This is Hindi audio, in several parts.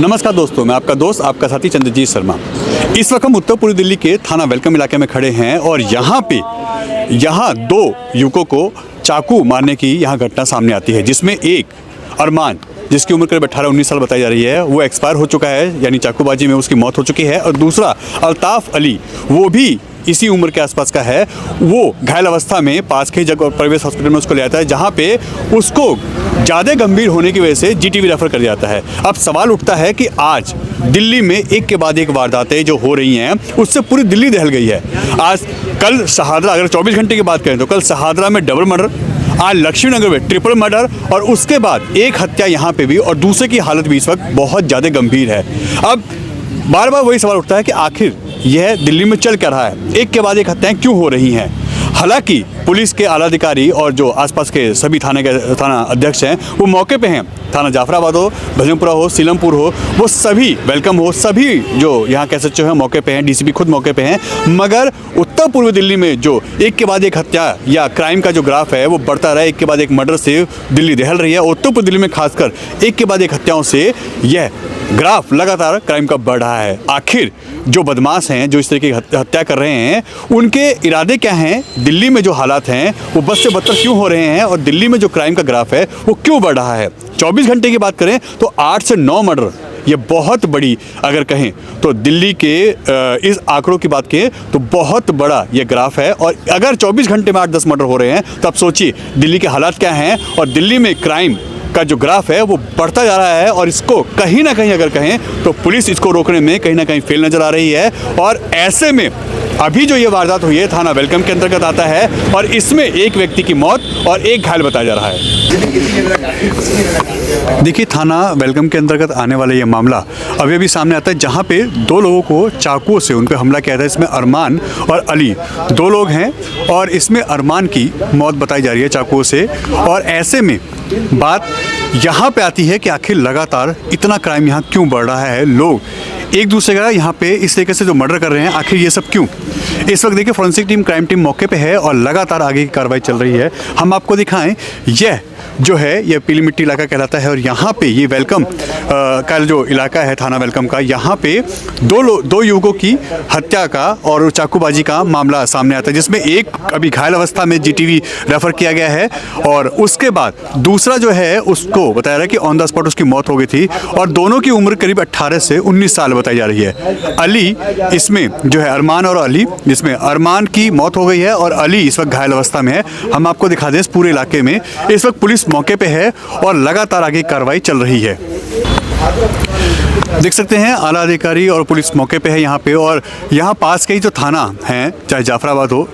नमस्कार दोस्तों, मैं आपका दोस्त आपका साथी चंद्रजीत शर्मा। इस वक्त हम उत्तर पूर्वी दिल्ली के थाना वेलकम इलाके में खड़े हैं और यहाँ दो युवकों को चाकू मारने की यहाँ घटना सामने आती है, जिसमें एक अरमान जिसकी उम्र करीब 18-19 साल बताई जा रही है, वो एक्सपायर हो चुका है, यानी चाकूबाजी में उसकी मौत हो चुकी है। और दूसरा अल्ताफ़ अली, वो भी इसी उम्र के आसपास का है, वो घायल अवस्था में पास के जगह प्राइवेट हॉस्पिटल में उसको ले जाता है, जहाँ पे उसको ज़्यादा गंभीर होने की वजह से जीटीबी रेफर कर जाता है। अब सवाल उठता है कि आज दिल्ली में एक के बाद एक वारदातें जो हो रही हैं, उससे पूरी दिल्ली दहल गई है। कल शहादरा, अगर 24 घंटे की बात करें तो कल शहादरा में डबल मर्डर, आज लक्ष्मीनगर में ट्रिपल मर्डर और उसके बाद एक हत्या यहाँ पे भी, और दूसरे की हालत भी इस वक्त बहुत ज़्यादा गंभीर है। अब बार बार वही सवाल उठता है कि आखिर यह दिल्ली में चल क्या रहा है, एक के बाद एक हत्याएं क्यों हो रही हैं। हालांकि पुलिस के आला अधिकारी और जो आसपास के सभी थाना अध्यक्ष हैं वो मौके पे हैं। थाना जाफराबाद हो, भजनपुरा हो, सीलमपुर हो, वो सभी वेलकम हो, सभी जो यहाँ कह सकते हैं मौके पे हैं, डीसीपी खुद मौके पे हैं। मगर उत्तर पूर्वी दिल्ली में जो एक के बाद एक हत्या या क्राइम का जो ग्राफ है वो बढ़ता रहा है, एक के बाद एक मर्डर से दिल्ली दहल रही है। उत्तर पूर्वी दिल्ली में खासकर एक के बाद एक हत्याओं से यह ग्राफ लगातार क्राइम का बढ़ रहा है। आखिर जो बदमाश हैं, जो इस तरीके की हत्या कर रहे हैं, उनके इरादे क्या हैं, दिल्ली में जो हालात हैं वो बद से बदतर क्यों हो रहे हैं और दिल्ली में जो क्राइम का ग्राफ है वो क्यों बढ़ रहा है। 24 घंटे की बात करें तो 8 से 9 मर्डर, ये बहुत बड़ी, अगर कहें तो दिल्ली के इस आंकड़ों की बात करें तो बहुत बड़ा ये ग्राफ है। और अगर 24 घंटे में 8-10 मर्डर हो रहे हैं तो आप सोचिए दिल्ली के हालात क्या हैं। और दिल्ली में क्राइम का जो ग्राफ है वो बढ़ता जा रहा है और इसको कहीं ना कहीं अगर कहें तो पुलिस इसको रोकने में कहीं ना कहीं फेल नज़र आ रही है। और ऐसे में अभी जो ये वारदात हुई है थाना वेलकम के अंतर्गत आता है और इसमें एक व्यक्ति की मौत और एक घायल बताया जा रहा है। देखिए, थाना वेलकम के अंतर्गत आने वाला ये मामला अभी अभी सामने आता है, जहाँ पे दो लोगों को चाकुओं से उन पर हमला किया था। इसमें अरमान और अली दो लोग हैं और इसमें अरमान की मौत बताई जा रही है चाकुओं से। और ऐसे में बात यहाँ पे आती है कि आखिर लगातार इतना क्राइम यहाँ क्यों बढ़ रहा है, लोग एक दूसरे का यहाँ पे इस तरीके से जो मर्डर कर रहे हैं, आखिर ये सब क्यों। इस वक्त देखिए फोरेंसिक टीम, क्राइम टीम मौके पे है और लगातार आगे की कार्रवाई चल रही है। हम आपको दिखाएं, यह जो है ये पीली मिट्टी इलाका कहलाता है और यहाँ पे ये वेलकम का जो इलाका है थाना वेलकम का, यहाँ पे दो युवकों की हत्या का और चाकूबाजी का मामला सामने आता है, जिसमें एक अभी घायल अवस्था में जीटीबी रेफर किया गया है और उसके बाद दूसरा जो है उसको बताया रहा है कि ऑन द स्पॉट उसकी मौत हो गई थी। और दोनों की उम्र करीब 18 से 19 साल बताई जा रही है। अली इसमें जो है अरमान और अली, जिसमें अरमान की मौत हो गई है और अली इस वक्त घायल अवस्था में है। हम आपको दिखा दें, इस पूरे इलाके में इस वक्त पुलिस मौके पे है और लगातार आगे कार्रवाई चल रही है। देख सकते हैं आला अधिकारी और पुलिस मौके पे है यहाँ पे। और यहाँ पास के ही जो थाना हैं, चाहे जाफराबाद हो,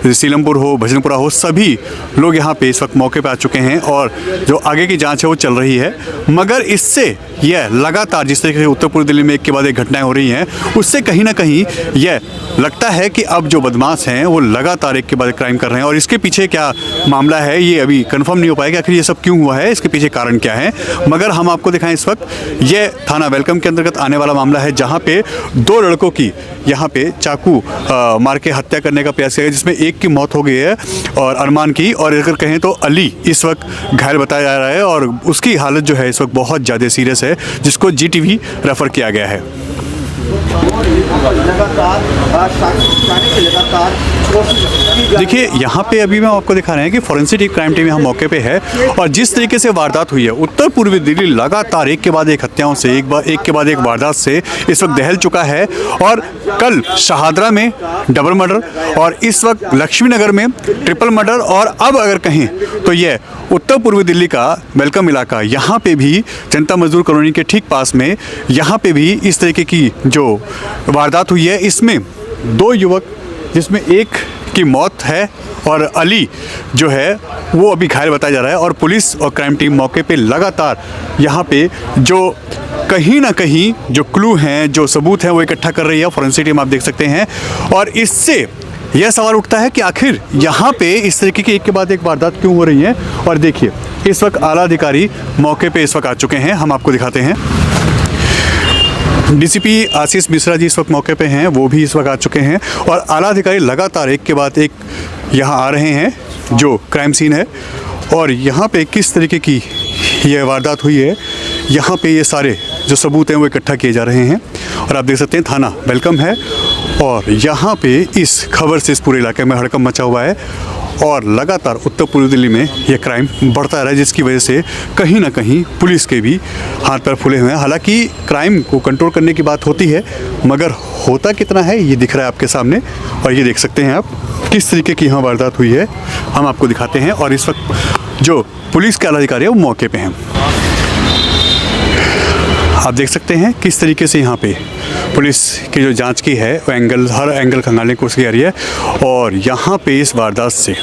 सीलमपुर हो, भजनपुरा हो, सभी लोग यहाँ पे इस वक्त मौके पे आ चुके हैं और जो आगे की जांच है वो चल रही है। मगर इससे यह लगातार जिस तरीके से उत्तर पूर्वी दिल्ली में एक के बाद एक घटनाएं हो रही हैं, उससे कहीं ना कहीं यह लगता है कि अब जो बदमाश हैं वो लगातार एक के बाद एक क्राइम कर रहे हैं। और इसके पीछे क्या मामला है ये अभी कंफर्म नहीं हो पाएगा, आखिर ये सब क्यों हुआ है, इसके पीछे कारण क्या है। मगर हम आपको दिखाएं, इस वक्त ये थाना वेलकम के अंतर्गत आने वाला मामला है, जहाँ पे दो लड़कों की यहाँ पे चाकू मार के हत्या करने का प्रयास किया गया, जिसमें एक की मौत हो गई है और अरमान की, और अगर कहें तो अली इस वक्त घायल बताया जा रहा है और उसकी हालत जो है इस वक्त बहुत ज़्यादा सीरियस है, जिसको जीटीबी रेफर किया गया है। देखिए, यहाँ पे अभी मैं आपको दिखा रहे हैं कि फोरेंसिक क्राइम टीम यहाँ मौके पे है और जिस तरीके से वारदात हुई है, उत्तर पूर्वी दिल्ली लगातार एक के बाद एक हत्याओं से, एक के बाद एक वारदात से इस वक्त दहल चुका है। और कल शहादरा में डबल मर्डर और इस वक्त लक्ष्मीनगर में ट्रिपल मर्डर, और अब अगर कहें तो ये उत्तर पूर्वी दिल्ली का वेलकम इलाका, यहाँ पे भी जनता मजदूर कॉलोनी के ठीक पास में यहाँ पे भी इस तरीके की जो वारदात हुई है, इसमें दो युवक, जिसमें एक की मौत है और अली जो है वो अभी घायल बताया जा रहा है। और पुलिस और क्राइम टीम मौके पे लगातार यहाँ पे जो कहीं ना कहीं जो क्लू हैं, जो सबूत हैं, वो इकट्ठा कर रही है फोरेंसिक टीम, आप देख सकते हैं। और इससे यह सवाल उठता है कि आखिर यहाँ पे इस तरीके की एक के बाद एक वारदात क्यों हो रही हैं। और देखिए, इस वक्त आला अधिकारी मौके पे इस वक्त आ चुके हैं, हम आपको दिखाते हैं। डीसीपी आशीष मिश्रा जी इस वक्त मौके पे हैं, वो भी इस वक्त आ चुके हैं और आला अधिकारी लगातार एक के बाद एक यहाँ आ रहे हैं जो क्राइम सीन है। और यहाँ पे किस तरीके की यह वारदात हुई है यहाँ पे ये सारे जो सबूत हैं वो इकट्ठा किए जा रहे हैं। और आप देख सकते हैं थाना वेलकम है और यहाँ पे इस खबर से इस पूरे इलाके में हड़कंप मचा हुआ है और लगातार उत्तर पूर्वी दिल्ली में यह क्राइम बढ़ता रहा है, जिसकी वजह से कहीं ना कहीं पुलिस के भी हाथ पैर फूले हुए हैं। हालांकि क्राइम को कंट्रोल करने की बात होती है, मगर होता कितना है ये दिख रहा है आपके सामने। और ये देख सकते हैं आप किस तरीके की यहाँ वारदात हुई है, हम आपको दिखाते हैं। और इस वक्त जो पुलिस के आला अधिकारी है वो मौके पे हैं। आप देख सकते हैं किस तरीके से यहाँ पे पुलिस की जो जांच की है वो हर एंगल खंगालने की कोशिश की जा रही है। और यहाँ पे इस वारदात से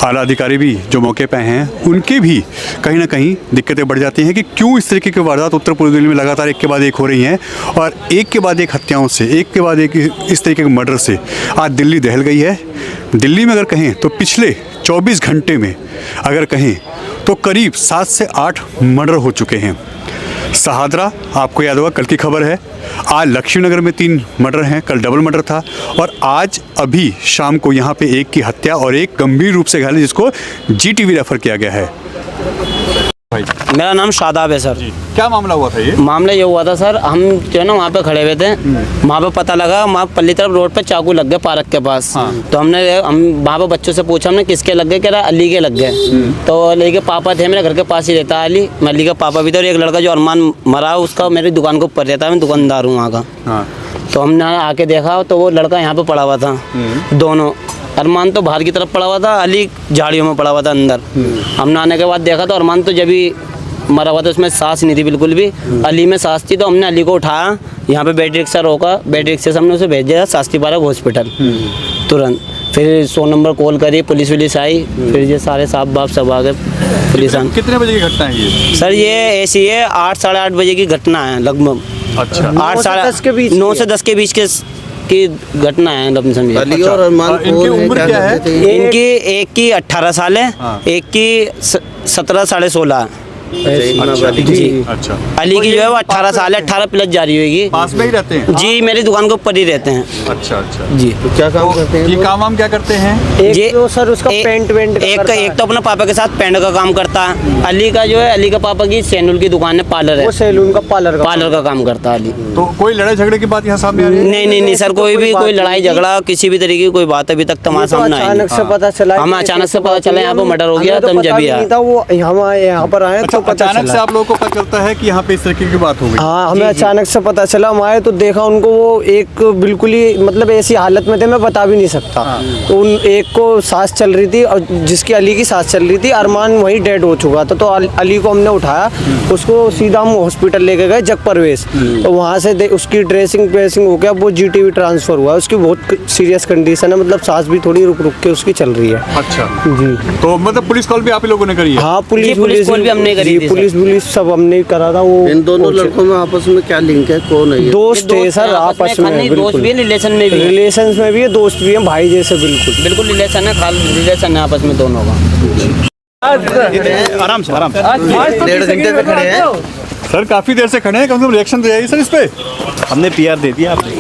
आला अधिकारी भी जो मौके पे हैं उनके भी कहीं ना कहीं दिक्कतें बढ़ जाती हैं कि क्यों इस तरीके की वारदात उत्तर पूर्वी दिल्ली में लगातार एक के बाद एक हो रही हैं। और एक के बाद एक हत्याओं से, एक के बाद एक इस तरीके के मर्डर से आज दिल्ली दहल गई है। दिल्ली में अगर कहें तो पिछले 24 घंटे में अगर कहें तो करीब 7 से 8 मर्डर हो चुके हैं। सहादरा आपको याद होगा कल की खबर है, आज लक्ष्मी नगर में 3 मर्डर हैं, कल डबल मर्डर था और आज अभी शाम को यहाँ पे एक की हत्या और एक गंभीर रूप से घायल है जिसको जीटीवी रेफर किया गया है। मेरा नाम शादाब है सर। क्या मामला हुआ था ये? मामला ये हुआ था सर, हम जो है ना वहाँ पे खड़े हुए थे, वहाँ पे पता लगा वहाँ पल्ली तरफ रोड पे चाकू लग गए पार्क के पास। तो हम वहाँ पे बच्चों से पूछा हमने किसके लग गए, कह रहा अली के लग गए। तो अली के पापा थे, मेरे घर के पास ही रहता है अली, मैं अली का पापा भी था। और एक लड़का जो अरमान मरा उसका मेरी दुकान के ऊपर रहता है, मैं दुकानदार हूँ वहाँ का। तो हमने आके देखा तो वो लड़का यहाँ पे पड़ा हुआ था, दोनों। अरमान तो बाहर की तरफ पड़ा हुआ था, अली झाड़ियों में पड़ा हुआ था अंदर। हमने आने के बाद देखा तो अरमान तो जब ही मरा हुआ था, उसमें सांस नहीं थी बिल्कुल भी। अली में सांस थी। तो हमने अली को उठाया, यहाँ पे बैटरी रिक्शा रोका, बैटरी रिक्शे से हमने उसे भेज दिया शास्त्री पार्क हॉस्पिटल तुरंत। फिर 100 नंबर कॉल करी, पुलिस वुलिस आई, फिर ये सारे साहब बाप सब आ गए पुलिस। कितने बजे की घटना है ये? सर ये ऐसी है 8 साढ़े 8 बजे की घटना है लगभग। अच्छा, 8 साढ़े 9 से 10 के बीच की घटना है लमसम। अली और अरमान इनकी उम्र क्या है? इनकी एक की 18 साल है, एक की 17 साढ़े 16। जी अच्छा, अली की जो है वो 18 साल है, 18 प्लस जारी होगी। पास में ही रहते हैं? जी मेरी दुकान के ऊपर ही रहते हैं। अच्छा अच्छा जी। तो क्या काम करते हैं? ये काम क्या करते हैं? ये तो सर उसका पेंट वेंट एक तो अपने पापा के साथ पेंट का काम करता है। अली का जो है, अली का पापा की सैलून की दुकान है, पार्लर है, वो सैलून का पार्लर का काम करता है अली। तो कोई लड़ाई झगड़े की बात यहाँ सामने आ रही है? नहीं सर, कोई लड़ाई झगड़ा किसी भी तरीके की कोई बात अभी तक हमारे सामने आई। अचानक से पता चला, हमें अचानक से पता चला यहाँ पे मर्डर हो गया, तब जब वो यहाँ पर आए तो पता अचानक से आप लोगों को पता चलता है कि यहाँ पे इस तरीके की बात हो गई? हाँ, हमें अचानक से पता चला। हम आए तो देखा उनको, वो एक बिल्कुल ही मतलब ऐसी हालत में थे मैं बता भी नहीं सकता। तो उन एक को सांस चल रही थी और जिसकी अली की सांस चल रही थी, अरमान वहीं डेड हो चुका था। तो अली को हमने उठाया, उसको सीधा हम हॉस्पिटल लेके गए जग परवेश। तो वहाँ से उसकी ड्रेसिंग हो गया, वो जीटीवी ट्रांसफर हुआ। उसकी बहुत सीरियस कंडीशन है, मतलब सांस भी थोड़ी रुक के उसकी चल रही है। अच्छा जी। तो मतलब पुलिस कॉल भी आप ही लोगों ने करी है? हाँ, पुलिस कॉल भी हमने करी थी। पुलिस सब हमने करा था। वो इन दोनों लड़कों में आपस में क्या लिंक है, कौन है ये? दोस्त थे सर, आपस में दोस्त भी है, रिलेशन में भी, रिलेशन में भी है, दोस्त भी है, भाई जैसे बिल्कुल रिलेशन है, रिलेशन है आपस में दोनों का। आराम से 1.5 घंटे से खड़े हैं सर, काफी देर से खड़े हैं, कम से कम रिएक्शन तो जाइए सर इस पे। हमने पीआर दे दिया आपने।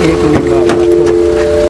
एक मिनट